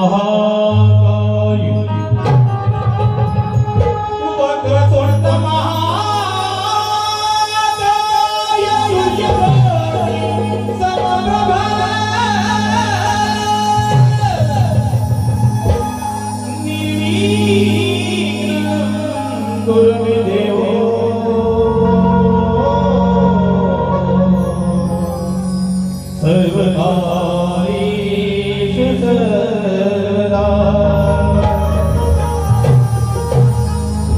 महाकाय वक्रतुंड महाकाय समप्रभा निर्विघ्नं कुरु मे देवो सर्वकार्येषु सर्वदा।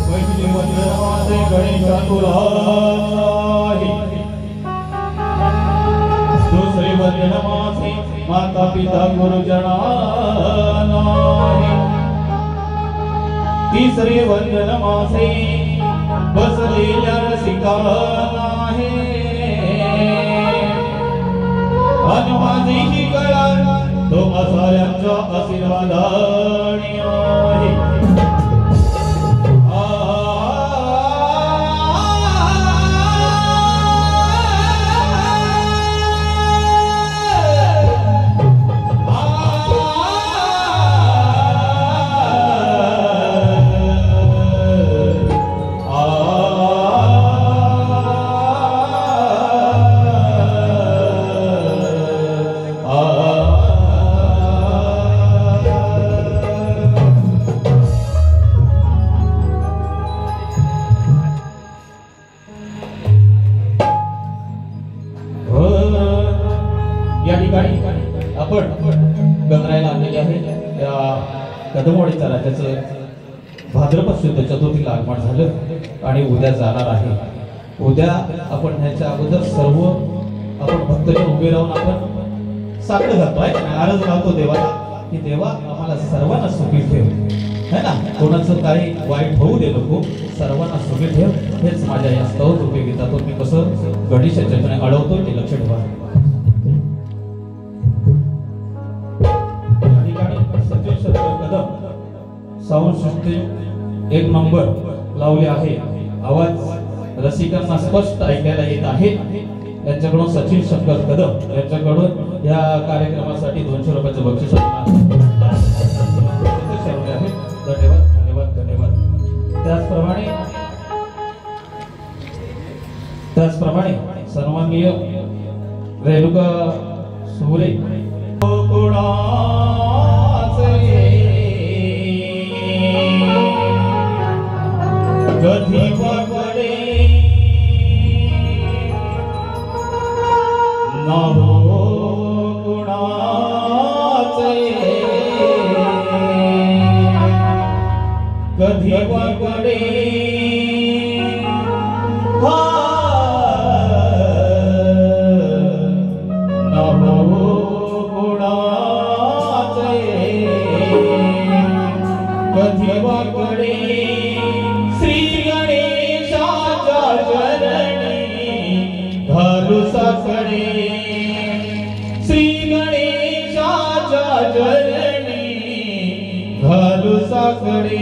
वैष्णवजनमासे गणेशातुलाहि सुश्रीवजनमासे माता पिता गुरुजनानाहि तिसरे वंदनमासे बसलेल्या रसिकानाहे माझी ही कळा तो साऱ्यांच्या आशीर्वादाने आहे। आपण गंधरायला आलेले आहे या कदमवाडीच्या राज्याचं भाद्रपद शुद्ध चतुर्थीला आगमन झालं आणि उद्या जाणार आहे। उद्या आपण ह्याच्या अगोदर सर्व आपण भक्तजन उभे राहून आपण साकडं घालतोय अर्ज लावतो देवाला की देवा आम्हाला सर्वांना सुखी ठेव है ना, कोणाचं काही वाईट होऊ दे नको, सर्वांना सुखी ठेव। हेच माझ्या या स्तोत्र उपयोगितातून मी कसं गणेशाच्या चरणी अडवतो ते लक्ष ठेवा। साऊंड सिस्टीम एक नंबर लावले आहे, आवाज रसिकांना स्पष्ट ऐकायला येत आहे। यांच्याकडून सचिन शंकर कदम यांच्याकडून या कार्यक्रमासाठी 200 रुपयाचं बक्षीस धन्यवाद धन्यवाद धन्यवाद। त्याचप्रमाणे सन्माननीय रेणुका सुरे कधी पकडे ना हो कुणाचे, कधी पकडे ना हो कुणाचे, कधी पकडे साकडे श्री गणेशाच्या चरणी घालू साकडे।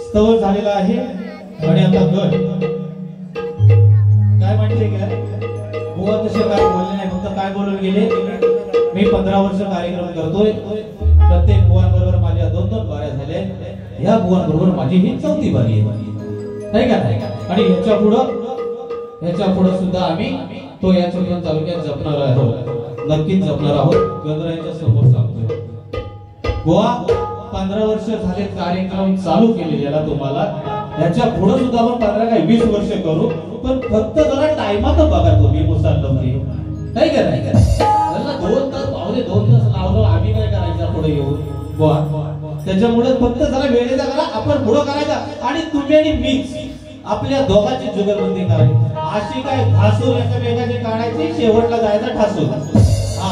स्तवर झालेला आहे आणि आता गट काय म्हणते काय बुवा तसे काय बोलले नाही, फक्त काय बोलून गेले, मी 15 वर्ष कार्यक्रम करतोय, प्रत्येक बुवांबरोबर माझ्या 2-2 बाऱ्या झाल्या. ह्या बुवांबरोबर माझी ही 4थी बारी आहे का नाही. आणि ह्याच्या पुढे सुद्धा आम्ही तो या चिपळूण तालुक्यात जपणार आहोत, नक्कीच जपणार आहोत. गणरायाच्या समोर सांगतोय बुवा 15 वर्ष झाले कार्यक्रम चालू केलेला तुम्हाला. ह्याच्या पुढे सुद्धा आपण 15 काय 20 वर्ष करू, पण फक्त जरा टाइमात बघा तुम्ही मुसलमानची काय करायचं. 2 तास 2 तास लावलं आम्ही काय करायचं पुढे येऊन बुवा. त्याच्यामुळे फक्त जरा वेळेचा करा, आपण पुढे करायचा. आणि तुम्ही आणि मीच आपल्या दोघांची जुगलबंदी करायची. अशी काय घासून एकमेकाची काढायची, शेवटला जायचा ठासून. हा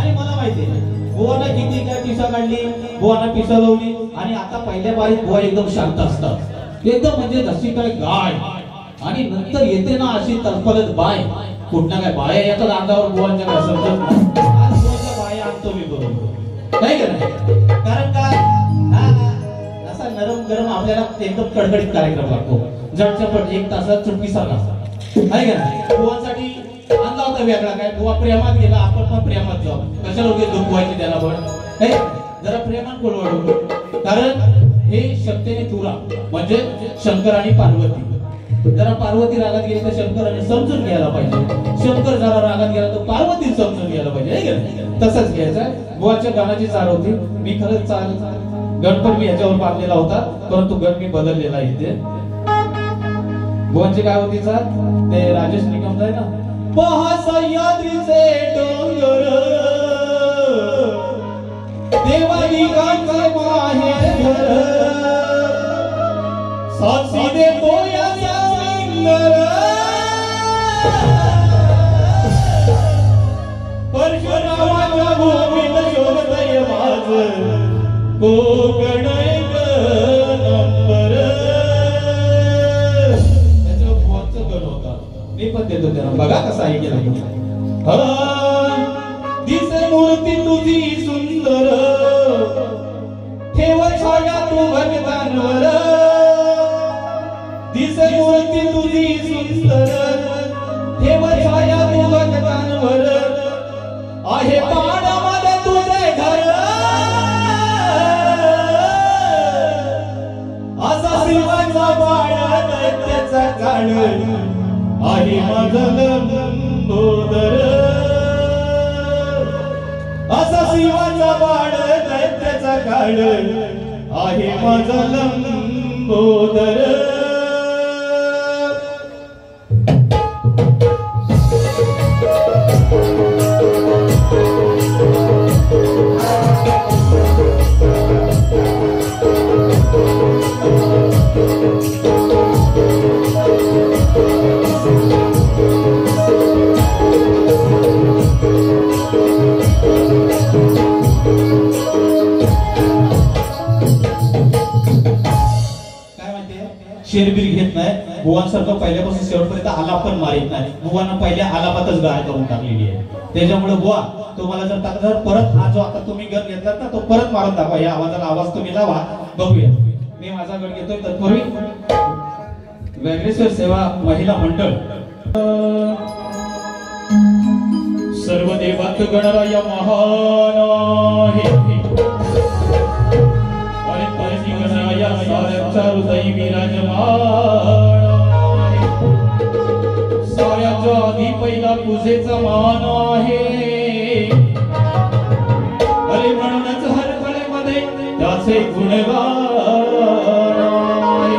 आणि मला माहिती आहे बुवानं किती काय पिसा काढली, बुवानं पिसा लावली. आणि आता पहिल्या बारीत बुवा एकदम शांत असतात, एकदम म्हणजे जशी काय गाय. आणि नंतर येते ना अशी तलपलत बाय, कुठल्या काय बाया येतात अंगावर बुवांच्या काय समजत नाही. आज बुवाच्या बाया आणतो मी बरोबर नाही का नाही. कारण काय असा नरम गरम आपल्याला एकदम कडकडीत कार्यक्रम लागतो. झटझट 1 तासात चुटकी सारखा आहे का नाही. बुवांसाठी आणला होता वेगळा काय. बुवा प्रेमात गेला, आपण पण प्रेमात जाऊ. कशाला उगे दुखवायची त्याला पण जरा प्रेमात बोलवाडू. कारण हे शक्तीने तुरा म्हणजे शंकर आणि पार्वती. जरा पार्वती रागात गेली तर शंकराने समजून घ्यायला पाहिजे, शंकर जरा रागात गेला तर पार्वती समजून घ्यायला पाहिजे. तसंच घ्यायचं. बुवाच्या गाण्याची चाल होती. मी खरंच चाल गणपत मी ह्याच्यावर बांधलेला होता, परंतु गण मी बदललेला इथे. बुवांची काय होती चाल ते राजेश निकम जाय ना. पहा सह्याद्रीचे डोंगर देवादिकांचे माहेर, साक्षी देतो या सुंदर परशुरामाच्या भूमीत शोभतय माझं कोकण एक नंबर. त्याच्या बुवाचं गण होता, मी पण देतो त्यांना. बघा कसा आहे केला. दिसे मूर्ती तुझी सुंदर, ठेव छाया तू भगतांवर. दिसे मूर्ती तुझी सुंदर, ठेव छाया तू भगतांवर. आहे पाण्यामध्ये तुझे घर, असा शिवाचा बाळ दैत्याचा काळ. आहे माझं लंबोदर, असा शिवाचा बाळ दैत्याचा काळ. आहे माझं लंबोदर. शेरबीर घेत नाही. बुवांसारखं पहिल्यापासून शेवटपर्यंत आलाप पण मारित नाही. बुवांना पहिल्या आलापातच गाय करून टाकलेली आहे. त्याच्यामुळे बुवा तुम्हाला जर जर परत हा जो आता तुम्ही गण घेतलात ना तो परत मारून दाखवा. या आवाजाला आवाज तुम्ही लावा, बघूया. मी माझा गण घेतोय. तत्पूर्वी व्यंकटेश्वर सेवा महिला मंडळ. सर्व देवात गणराय महान आहे, गणराया साऱ्यांचा हृदय विराजमान. साऱ्याच्या आधी पहिला पूजेचा मान आहे. अरे म्हणूनच हर कलेमध्ये त्याचे गुणगान आहे.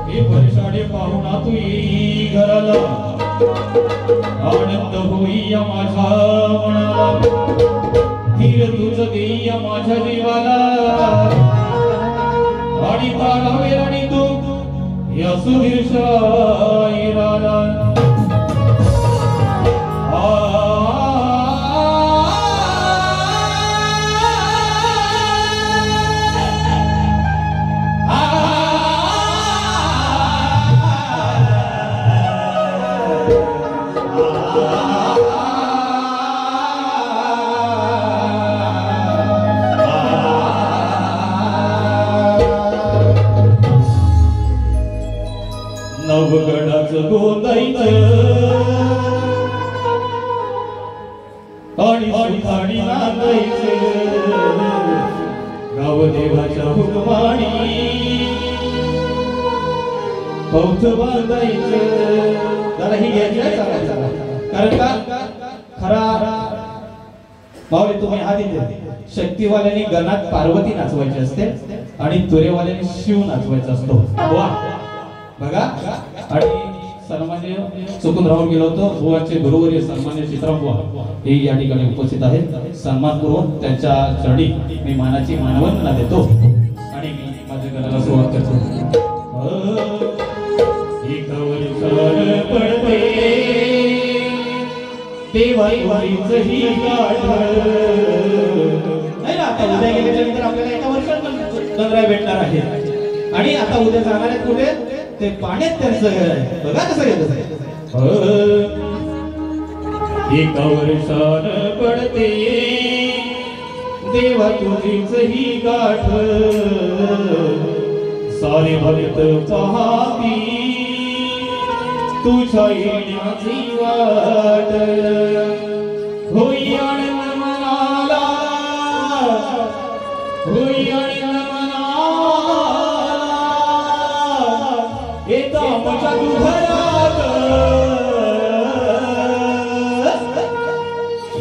हे वर्षाडे पाहुणा तू येई घराला, आनंद होई माझ्या मनाला. धीर तुझ देई माझ्या जीवाला, आणि तारावेल आणि तू या सुधीर शाहिराला. नवगडाचं गोंदायचं आणि सुखाडी नांदायचं. हुकमानी बौद्ध बांधायचं जरा ही घ्यायची कारण का खरा माऊली तुम्ही आधी शक्तीवाल्याने गणात पार्वती नाचवायची असते आणि तुरेवाल्याने शिव नाचवायचा असतो वा बघा आणि सन्मान्य चुकून राहून गेलो होतो बुवाचे गुरुवर्य सन्मान्य चित्राम बुवा हे या ठिकाणी उपस्थित आहेत सन्मानपूर्वक त्यांच्या चरणी मी मानाची मानवंदना देतो आणि मी माझ्या गणाला सुरुवात करतो देवाईवाईच ही गाठ नाही ना आता उद्या गेल्यानंतर आपल्याला एका वर्षात गणराय भेटणार आहे आणि आता उद्या जाणार आहेत कुठे ते पाण्यात त्यांचं घर आहे बघा कसं येतं एका वर्षान पडते देवा तुझीच ही गाठ सारे भक्त पाहती तुझ्या येण्याची वाट होई आनंद मनाला होई आनंद मनाला येता माझ्या दुघरात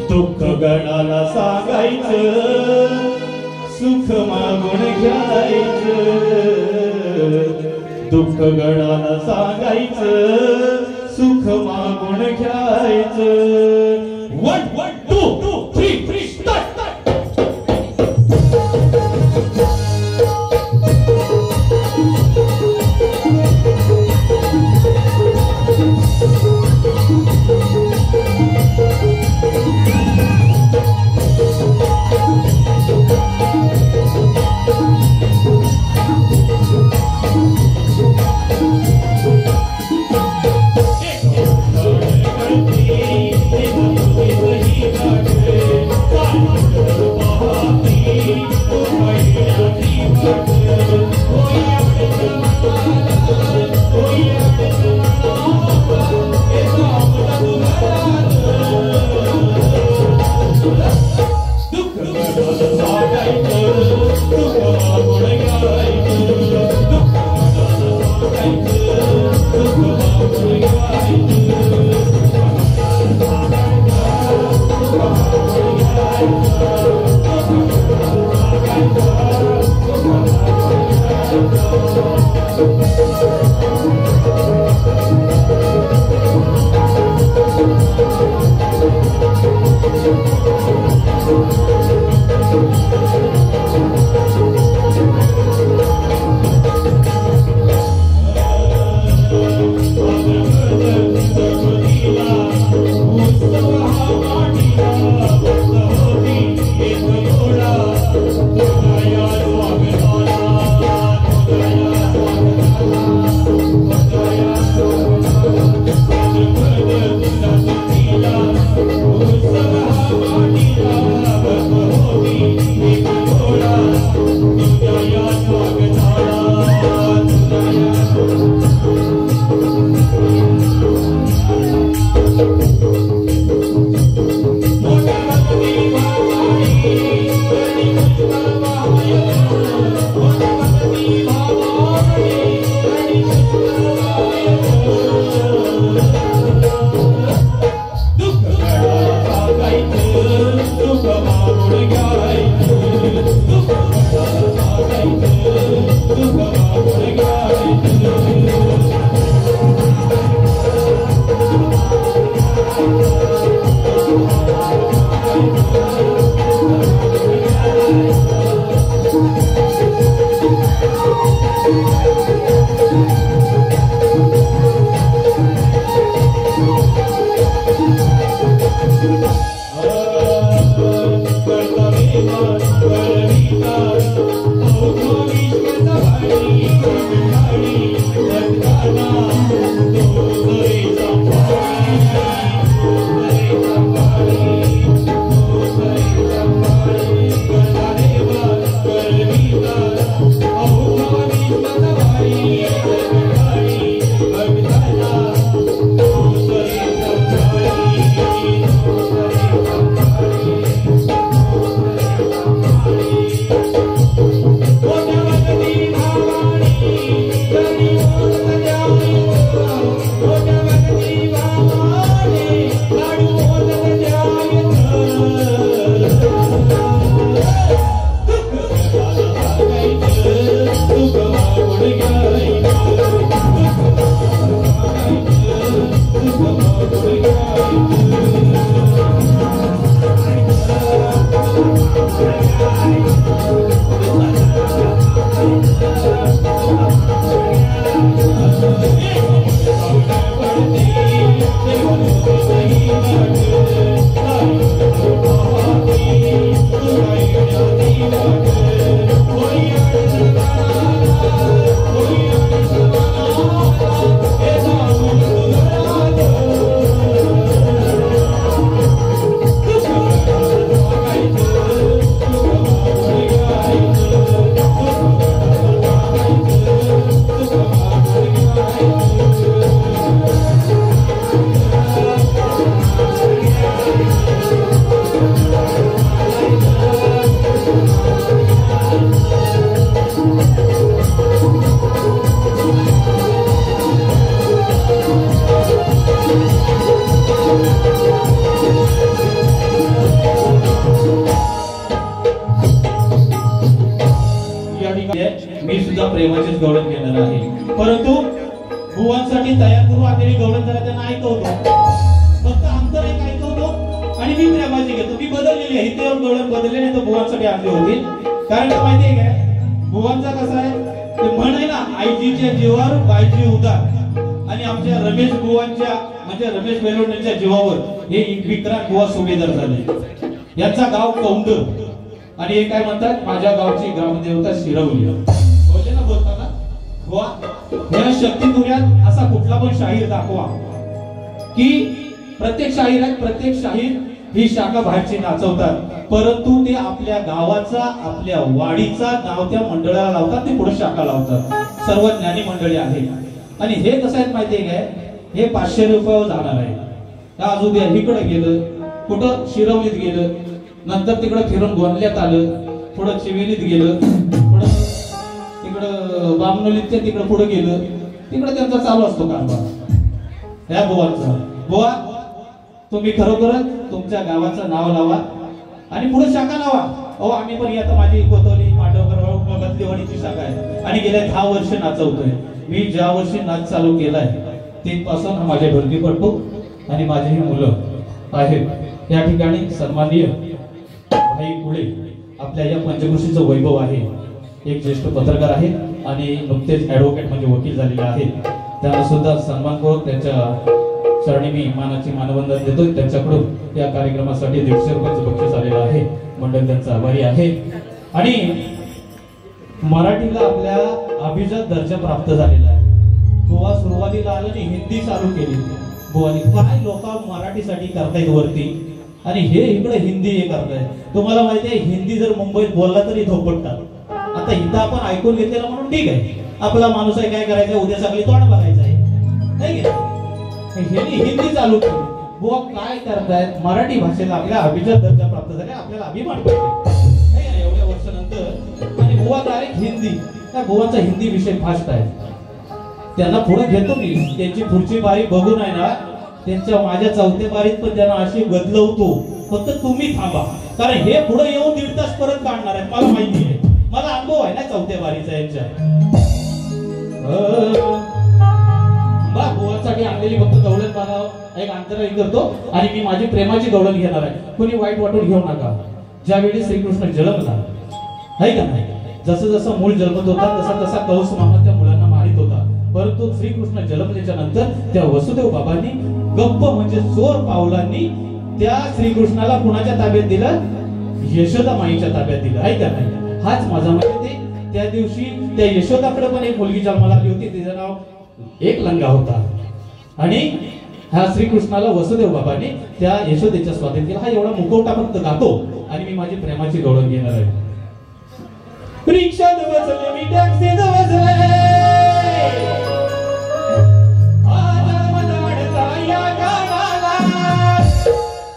दुःख गणाला सांगायचं सुख मागून घ्यायचं दुःख गणाला सांगायचं सुख मागून घ्यायचं 1 2 3 स्टार्ट Oh, मी सुद्धा प्रेमाचीच गवळण घेणार आहे, परंतु बुवांसाठी तयार करू आलेली गवळण जरा त्यांना ऐकवतो, फक्त अंतर एक ऐकवतो आणि मी प्रेमाची घेतो. मी बदललेली आहे, इथे येऊन गवळण बदलले नाही तर बुवांसाठी आणली होती. कारण का माहितीये काय, बुवांचा कसा आहे ते म्हणे ना, आईजीच्या जीवावर बायजी उदार, आणि आमच्या रमेश बुवांच्या म्हणजे रमेश बेलोणीच्या जीवावर हे विक्रांत बुवा सुभेदार झाले. यांचा गाव कौंड आणि हे काय म्हणतात, माझ्या गावची ग्रामदेवता शिरवली. बोलले ना बोलताना बुवा, या शक्ती तुर्यात असा कुठला पण शाहीर दाखवा की प्रत्येक शाहीरात प्रत्येक शाहीर ही शाखा बाहेरची नाचवतात, परंतु ते आपल्या गावाचा आपल्या वाडीचा नाव त्या मंडळाला लावतात, ते पुढे शाखा लावतात. सर्व ज्ञानी मंडळी आहे. आणि हे कसं आहे माहितीये काय, हे 500 रुपयावर जाणार आहे. अजून इकडे गेलं, कुठं शिरवलीत गेलं, नंतर तिकडं फिरून गोंदल्यात आलं, पुढं चिवेलीत गेलं, पुढं तिकडं बामनोलीत तिकडं पुढे गेलं, तिकडं त्यांचा चालू असतो कारभार या बुवांचा. बुवा, तुम्ही खरोखरच तुमच्या गावाचं नाव लावा आणि पुढे शाखा लावा. अहो आम्ही पण आता माझी कोतवली मांडवकर बदलीवाडीची शाखा आहे आणि गेल्या 10 वर्ष नाचवतोय. मी ज्या वर्षी नाच चालू केलाय तेपासून माझे ढोलकीपटू आणि माझी ही मुलं आहेत. या ठिकाणी सन्माननीय भाई पुढे आपल्या या पंचकृषीचं वैभव आहे. एक ज्येष्ठ पत्रकार आहे आणि नुकतेच ऍडव्होकेट म्हणजे वकील झालेले आहेत. त्यांना सुद्धा सन्मानपूर्वक त्यांच्या चरणी मी मानाची मानवंदन देतोय. त्यांच्याकडून या कार्यक्रमासाठी 150 रुपयाचं बक्षीस आलेलं आहे. मंडळ त्यांचा आभारी आहे. आणि मराठीला आपल्या अभिजात दर्जा प्राप्त झालेला आहे. बुवा सुरुवातीला आलं आणि हिंदी चालू केली. बुवानी काय लोक मराठीसाठी करतायत वरती आणि हे इकडे हिंदी हे करतायत. तुम्हाला माहिती आहे हिंदी जर मुंबईत बोलला तरी धोपटतात. आता इथं आपण ऐकून घेतलेलं म्हणून ठीक आहे, आपला माणूस आहे, काय करायचं उद्या सगळी तोंड बघायचं आहे नाही का. हिंदी चालू केली. बुवा काय करतायत, मराठी भाषेला आपल्या अभिजात दर्जा प्राप्त झाला, आपल्याला अभिमान पाहिजे एवढ्या वर्षानंतर. आणि बुवा डायरेक्ट हिंदी, त्या बुवाचा हिंदी विषय फास्ट आहे. त्यांना पुढे घेतो मी, त्यांची पुढची बारी बघून आहे ना, त्यांच्या माझ्या 4थ्या बारीत पण त्यांना अशी बदलवतो. फक्त तुम्ही थांबा, कारण हे पुढे येऊन 1.5 तास परत काढणार आहेत, मला माहिती आहे, मला अनुभव आहे ना 4थ्या बारीचा यांच्या. बुवांसाठी आणलेली फक्त गवळण मला एक अंतर करतो आणि मी माझी प्रेमाची गवळण घेणार आहे. कोणी वाईट वाटून घेऊ नका. ज्यावेळी श्रीकृष्ण जन्मला आहे का नाही, जसं जसं मूल जन्मत होता तसा तसा कंस मामा त्या मुलांना मारित होता. परंतु श्रीकृष्ण जन्मल्याच्या नंतर त्या वसुदेव बाबांनी गप्प म्हणजे चोर पावलांनी त्या श्रीकृष्णाला कुणाच्या ताब्यात दिलं, यशोदा माईच्या ताब्यात दिलं आहे का नाही. हाच माझा म्हणजे ते त्या दिवशी त्या यशोदाकडे पण एक मुलगी जन्माला आली होती, तिचं नाव एकलंगा होता. आणि ह्या श्रीकृष्णाला वसुदेव बाबांनी त्या यशोदेच्या स्वाधीन केला. हा एवढा मुखवटा फक्त गातो आणि मी माझी प्रेमाची गवळण घेणार आहे. रिक्षात बसले मी, टॅक्सीत बसले,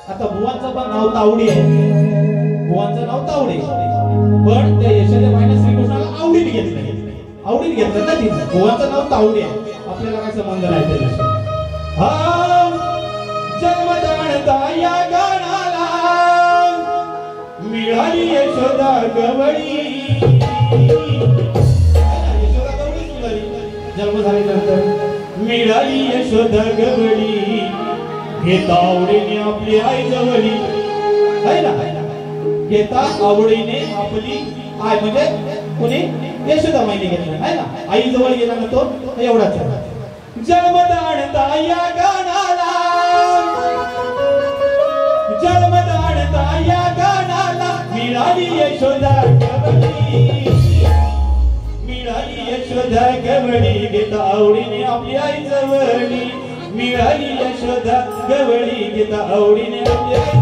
आता बुवांचं पण नाव तावडी आहे, बुवांचं नाव तावडी, पण त्या यशोदेबाईने श्रीकृष्णाला आवडीने घेतलं, आवडीने घेतलं ना. ती बुवांचं नाव तावडी आहे, आपल्याला काय संबंध नाही त्याच्याशी. जन्मदानता या गाणाला मिळाली यशोदा गवळी. यशोदा गवळी सुंदरी जन्म झाल्यानंतर मिळाली यशोदा गवळी, घेता आवडीने आपली आई जवळी आहे ना, घेता आवडीने आपली आई म्हणजे कोणी यशोदा माईने घेतलं आहे ना, आई जवळ गेला ना तो एवढाच. जन्मदानता या गाणाला, जन्मदानता या गाणाला मिळाली यशोदा गवळी, मिळाली यशोदा गवळी, घेता आवडीने आपली आई जवळी, मिळाली यशोदा गवळी, घेता आवडीने आपली आई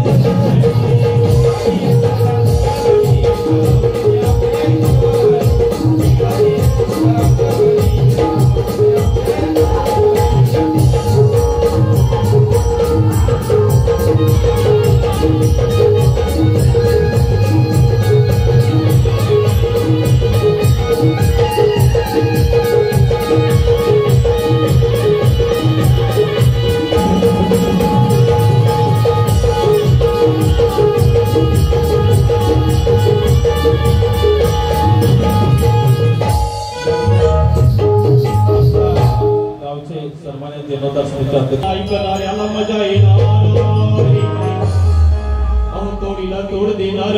सन्मानित जनोदार स्मृती ऐकणाऱ्याला मजा येणार अहो तोडीला तोड देणार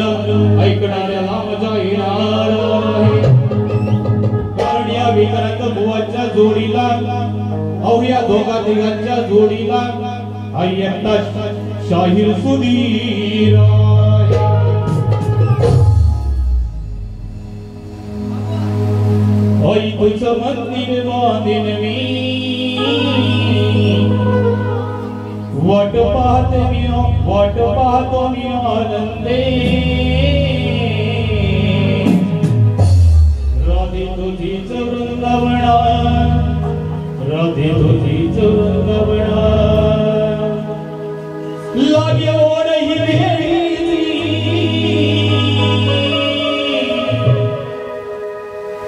ऐकणाऱ्याला मजा येणार कारण या विकारांत बुवाच्या जोडीला अहो या दोघा तिघांच्या जोडीला आई एकटा शाहीर सुधीर आई तुझं मंदिर बांधीन मी वाट पाहतो मी आनंदे राधे तुझीच वृंदावना राधे तुझीच वृंदावना लागे ओढ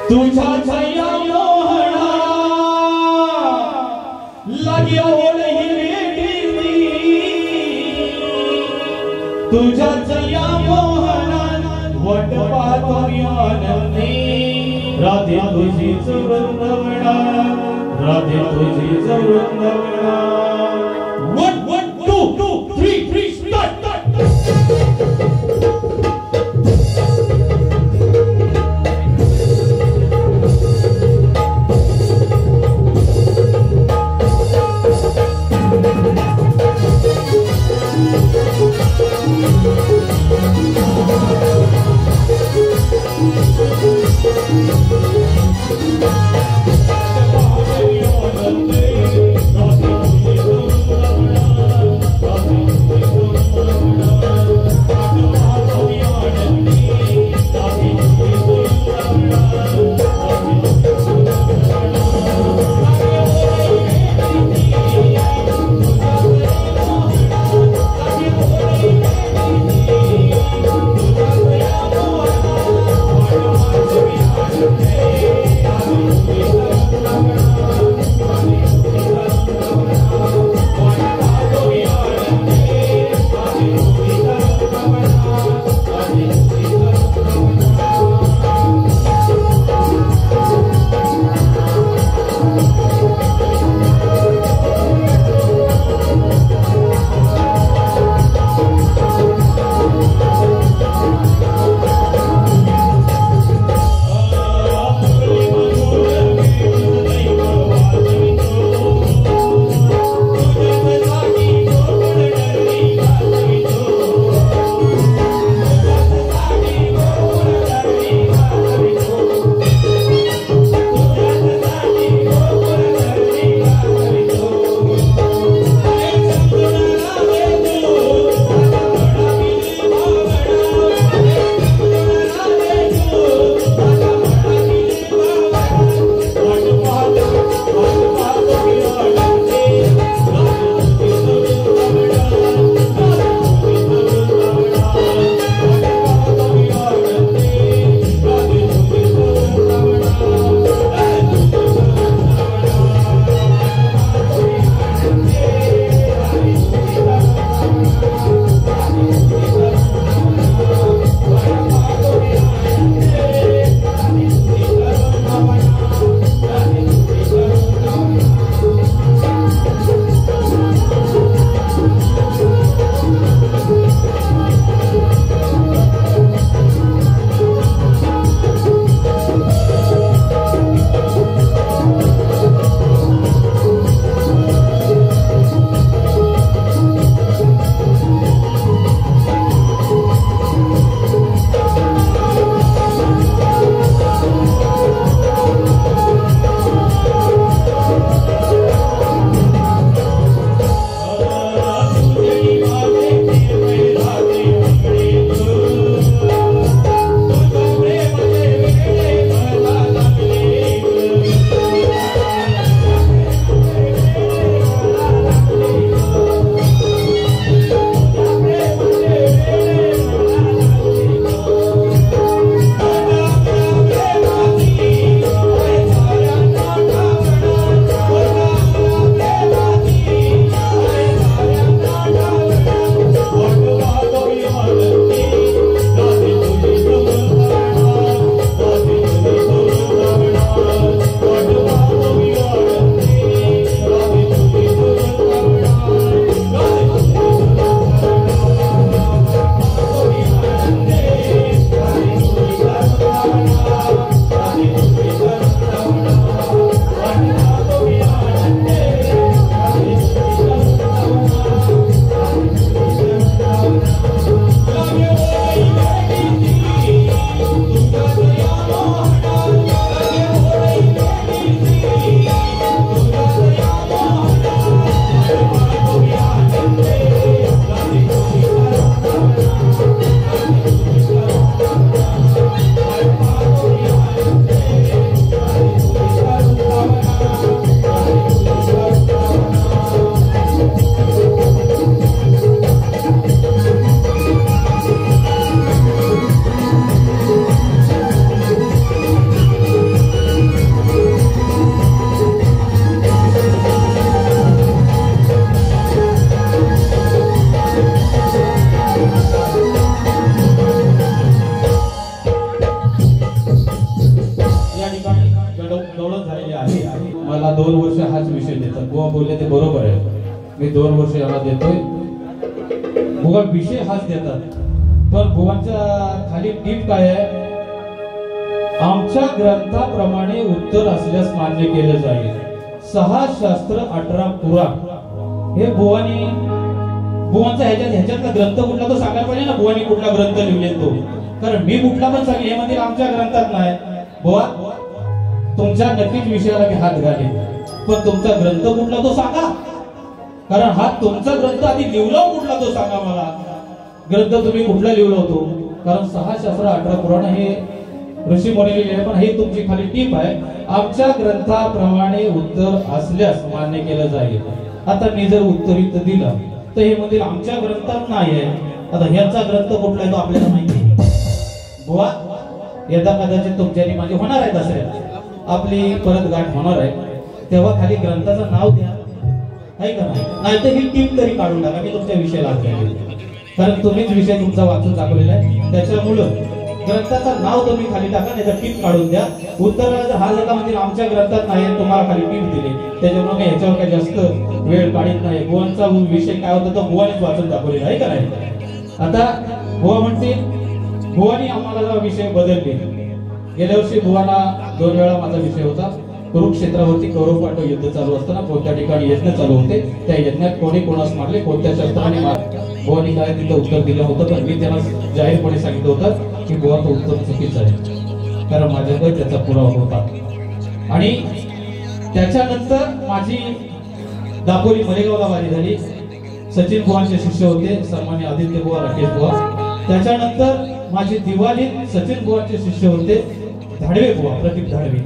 तुझा छाया मोहना लागे ओढ तुझा छाया मोहना वाट पाहतो मी आनंदे राधे तुझीच वृंदावना राधे तुझीच वृंदावना 1 1 2 2 3 स्टार्ट गवळण झालेली आहे. मला 2 वर्ष हाच विषय देतात. बुवा बोलले ते बरोबर आहे, मी 2 वर्ष याला देतोय. बुवा विषय हाच देतात, पण बुवांच्या खाली टीप काय आहे, आमच्या ग्रंथाप्रमाणे उत्तर असल्यास मान्य केलं जाईल. 6 शास्त्र 18 पुराण हे बुवांचा ह्याच्यातला ग्रंथ कुठला तो सांगायला पाहिजे ना. बुवानी कुठला ग्रंथ लिहिले तो, कारण मी कुठला पण सांगेन हे मध्ये आमच्या ग्रंथात नाही. बुवा तुमच्या नक्कीच विषयाला मी हात घालेन, पण तुमचा ग्रंथ कुठला तो सांगा, कारण हा तुमचा ग्रंथ आधी लिहिला कुठला तो सांगा मला. ग्रंथ तुम्ही कुठला लिहिला होतो, कारण 6 शास्त्र 18 पुराण हे ऋषी मुनी लिहिले, पण हे तुमची खाली टीप आहे, आमच्या ग्रंथाप्रमाणे उत्तर असल्यास मान्य केलं जाईल. आता मी जर उत्तरित दिलं तर हे म्हणतील आमच्या ग्रंथात नाही आहे. आता ह्याचा ग्रंथ कुठला आहे तो आपल्याला माहिती आहे. बुवा यदा कदाचित तुमच्यानी माझी होणार आहे दसऱ्यात, आपली परत गाठ होणार आहे, तेव्हा खाली ग्रंथाचं नाव द्या, आहे का नाही तर ही टीप तरी काढून टाका, मी तुमच्या विषयाला घ्यायला, कारण तुम्हीच विषय तुमचा वाचून दाखवलेला आहे. त्याच्यामुळं ग्रंथाचं नाव तुम्ही खाली टाका, नाही तर टीप काढून द्या. उत्तराला जर हा जगा म्हणजे आमच्या ग्रंथात नाही, तुम्हाला खाली टीप दिली, त्याच्यामुळे मी ह्याच्यावर काही जास्त वेळ काढत नाही. बुवांचा विषय काय होता तो बुवानीच वाचून दाखवलेला आहे का नाही. आता बुवा म्हणते बुवानी आम्हाला विषय बदलले. गेल्या वर्षी बुवाला 2 वेळा माझा विषय होता, कुरुक्षेत्रावरती कौरव पांडव युद्ध चालू असताना कोणत्या ठिकाणी यज्ञ चालू होते, त्या यज्ञात कोणी कोणास मारले, कोणत्या शस्त्राने मारले. बुवानी काय तिथं उत्तर दिलं होतं, पण मी त्यांना जाहीरपणे सांगितलं होतं की बुवा तो उत्तर चुकीचं आहे, कारण माझ्याकडे त्याचा पुरावा होता. आणि त्याच्यानंतर माझी दापोली मलेगावला वारी झाली. सचिन बुवांचे शिष्य होते सन्मान्य आदित्य बुवा, राकेश बुवा. त्याच्यानंतर माझी दिवाळीत सचिन बुवांचे शिष्य होते धाडवे बुवा, प्रदीप धाडवे,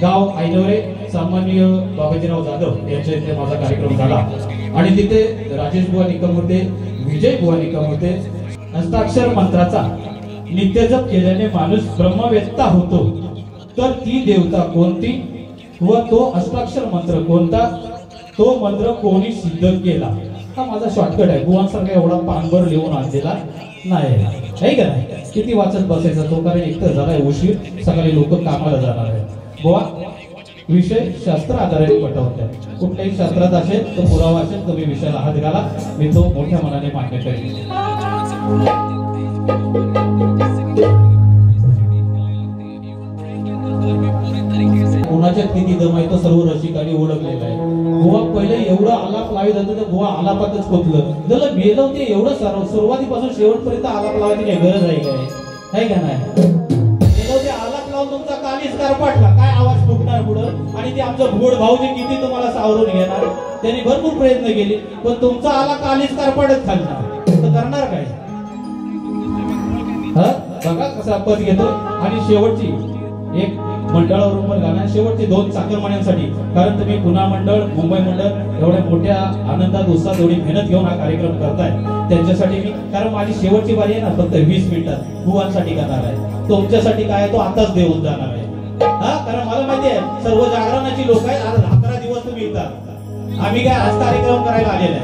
गाव आयनवरे, सामान्य बाबाजीराव जाधव यांच्या इथे माझा कार्यक्रम झाला. आणि तिथे राजेश बुवा निकम होते, विजय बुवा निकम होते. हस्ताक्षर मंत्राचा नित्यजप केल्याने माणूस ब्रह्मवेत्ता होतो, तर ती देवता कोणती व तो हस्ताक्षर मंत्र कोणता, तो मंत्र कोणी सिद्ध केला. हा माझा शॉर्टकट आहे. बुवांसारखा एवढा पानभर लिहून आणलेला नाही, आहे का नाही. किती वाचत बसायचा तो, कारण एकतर झालाय उशीर, सकाळी लोक कामाला जाणार आहे. बुवा विषय शास्त्र आधारित पटवते, कुठल्याही शास्त्रात असेल तो पुरावा असेल तुम्ही विषयाला हात घाला, मी तो मोठ्या मनाने मान्य करेन. कोणाच्या किती दम आहे तो सर्व रसिकांनी ओळखलेला आहे. बुवा पहिले एवढं आलाप लावित होतं तर बुवा आलापातच कोपलं, जर गेलं ते एवढं सुरुवातीपासून शेवटपर्यंत आलाप लावायची काही गरज आहे का नाही. गेलं ते आलाप लावून तुमचा कालीच कारपाटला, काय आवाज फुटणार पुढं, आणि ते आमचं भोड भाऊजी किती तुम्हाला सावरून घेणार, त्यांनी भरपूर प्रयत्न केले, पण तुमचा आला कालीच कारपाटच खालणार, तर करणार काय. बघा कसा पद घेतो. आणि शेवटची एक मंडळावरून पण गाणं, शेवटची 2 चाकरमान्यांसाठी, कारण तुम्ही पुणे मंडळ, मुंबई मंडळ एवढ्या मोठ्या आनंदात उत्साहात एवढी मेहनत घेऊन हा कार्यक्रम करताय, त्यांच्यासाठी मी, कारण माझी शेवटची वारी आहे ना, फक्त 20 मिनिटात बुवांसाठी गाणार आहे. तुमच्यासाठी काय तो आताच देऊन जाणार आहे. कारण मला माहिती आहे सर्व जागरणाची लोक आहेत, आज 11 दिवस तुम्ही येतात, आम्ही काय आज कार्यक्रम करायला आलेले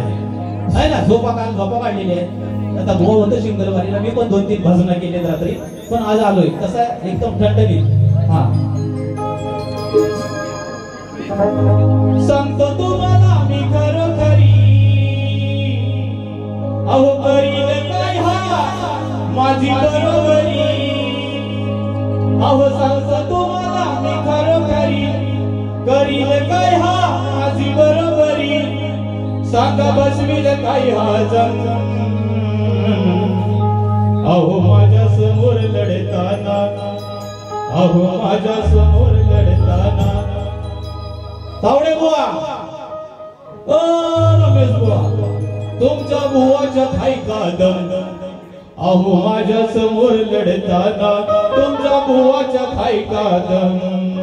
आहे ना, झोपा काढलेले आहे. आता बुवा होतं शिंगलवारीला, मी पण 2-3 भजन केले रात्री, पण आज आलोय कसं एकदम थंडलीत. सांगतो तुम्हाला मी खरोखरी, अहो करील काय हा माझी बरोबरी, अहो सांगतो तुम्हाला मी खरोखरी, करील काय हा माझी बरोबरी, सांगा बसविल काय हा जंग, अहो माझ्या समोर लढताना, अहो माझ्या समोर लढताना. तावडे बुवा, रमेश बुवा, तुमच्या बुवाच्या थाई का दम, अहो माझ्या समोर लढताना, तुमच्या बुवाच्या थाई का दम.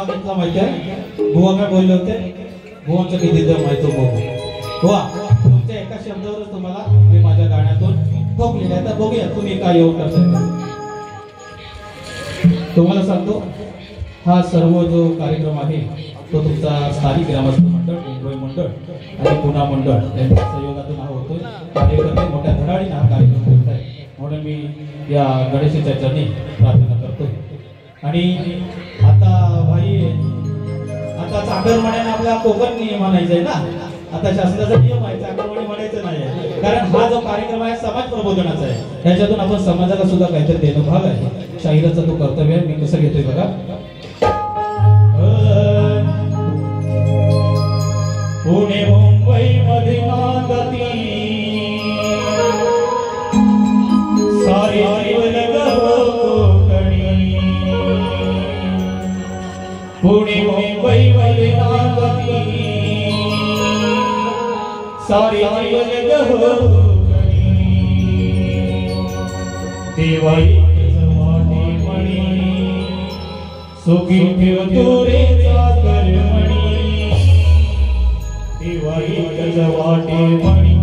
घेतला माहिती आहे? बुवा काय बोलले होते? बुवांचं किती दम आहे तो बघू. बुवा तुमच्या एका शब्दावरच तुम्हाला मी माझ्या गाण्यातून ठोकलेलं आहे. तर बघूया तुम्ही काय येऊन करताय. तुम्हाला सांगतो, हा सर्व जो कार्यक्रम आहे तो तुमचा स्थानिक ग्रामस्थ मंडळ, मुंबई मंडळ आणि पुणा मंडळ यांच्या सहयोगातून हा होतोय. कार्यकर्ते मोठ्या धडाडीने हा कार्यक्रम करत आहे, म्हणून मी या गणेशाच्या चरणी प्रार्थना करतोय. आणि आता भाई, आता चाकरमान्याने आपला कोकण नियम म्हणायचा आहे ना. आता शासनाचा नियम आहे, चाकरमानी म्हणायचं नाही, कारण हा जो कार्यक्रम आहे समाज प्रबोधनाचा आहे. त्याच्यातून आपण समाजाला सुद्धा काहीतरी देणं भाग आहे. शाहिराचा तो कर्तव्य आहे. मी कसं घेतोय बघा. पुणे मुंबई मध्ये नांदती सारी कोकणी. पुणे मुंबई मध्ये नांदती सारी कोकणी. देवाई सुखी ठेवतो रे चाकर मणी. दिवाळी वाटे मणी.